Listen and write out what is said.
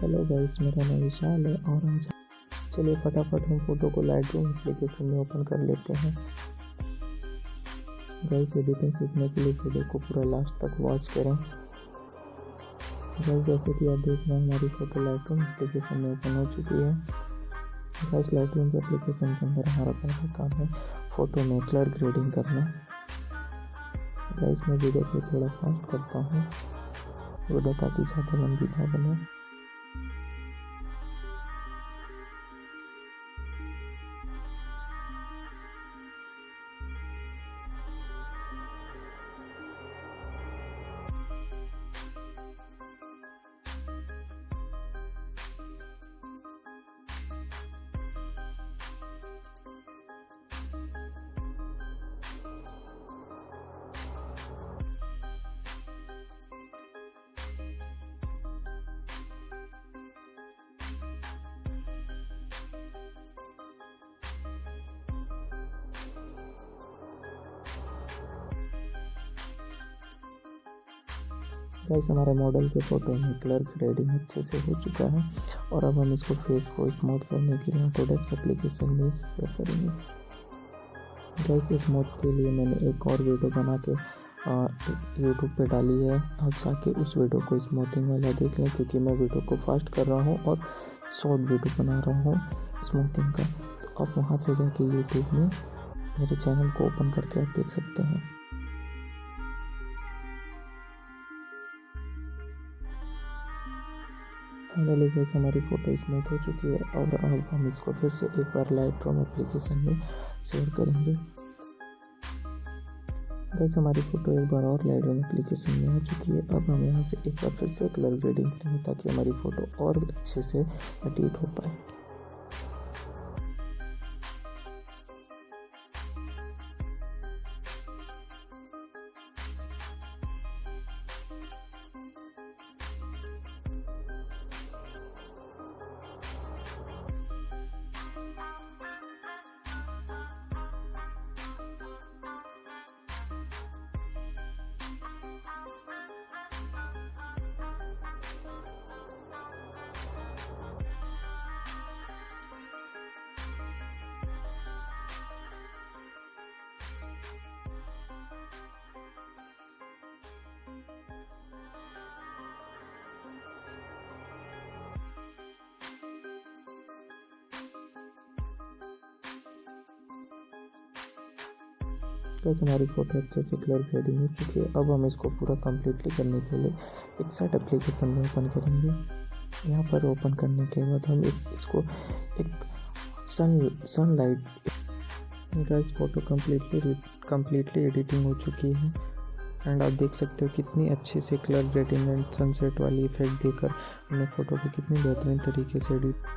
Hello guys, मेरा नाम विशाल है और आज चलिए फटाफट हम फोटो को लाइटरूम एप्लीकेशन में ओपन कर लेते हैं। गाइस, एडिटिंग सीखने के लिए वीडियो को पूरा लास्ट तक वॉच करें। गाइस, जैसे कि आप देख रहे हैं हमारी फ़ोटो लाइटरूम एप्लीकेशन में ओपन हो चुकी है। गाइस, लाइटरूम के एप्लीकेशन के अंदर हमारा पहला काम है फ़ोटो में कलर ग्रेडिंग करना। गाइस, मैं वीडियो को थोड़ा फास्ट करता हूँ वीडियो ताकि ज़्यादा लंबी ना बने। गाइस, हमारे मॉडल के फ़ोटो में कलर ग्रेडिंग अच्छे से हो चुका है और अब हम इसको फेस को स्मूथ करने के लिए ऑटोडेस्क एप्लीकेशन में सेव करेंगे। गाइस, स्मूथ के लिए मैंने एक और वीडियो बना के यूट्यूब पे डाली है। आप जाके उस वीडियो को स्मूथिंग वाला देख लें, क्योंकि मैं वीडियो को फास्ट कर रहा हूँ और शॉर्ट वीडियो बना रहा हूँ स्मूथिंग का। तो आप वहाँ से जाके यूट्यूब में मेरे चैनल को ओपन करके आप देख सकते हैं। फाइनली गाइस, हमारी फ़ोटो स्मूथ हो चुकी है और अब हम इसको फिर से एक बार लाइटरूम एप्लीकेशन में शेयर करेंगे। गाइस, हमारी फ़ोटो एक बार और लाइटरूम एप्लीकेशन में आ चुकी है। अब हम यहाँ से एक बार फिर से कलर ग्रेडिंग करेंगे ताकि हमारी फ़ोटो और अच्छे से एडिट हो पाए। गाइस, हमारी फ़ोटो अच्छे से कलर ग्रेडिंग हो चुकी है। अब हम इसको पूरा कम्प्लीटली करने के लिए पिक्सआर्ट एप्लीकेशन में ओपन करेंगे। यहाँ पर ओपन करने के बाद हम इसको एक sunlight. Guys, photo completely editing हो चुकी है एंड आप देख सकते हो कितनी अच्छे से कलर ग्रेडिंग एंड सनसेट वाली इफेक्ट देकर हमने फ़ोटो को कितनी बेहतरीन तरीके से एडिट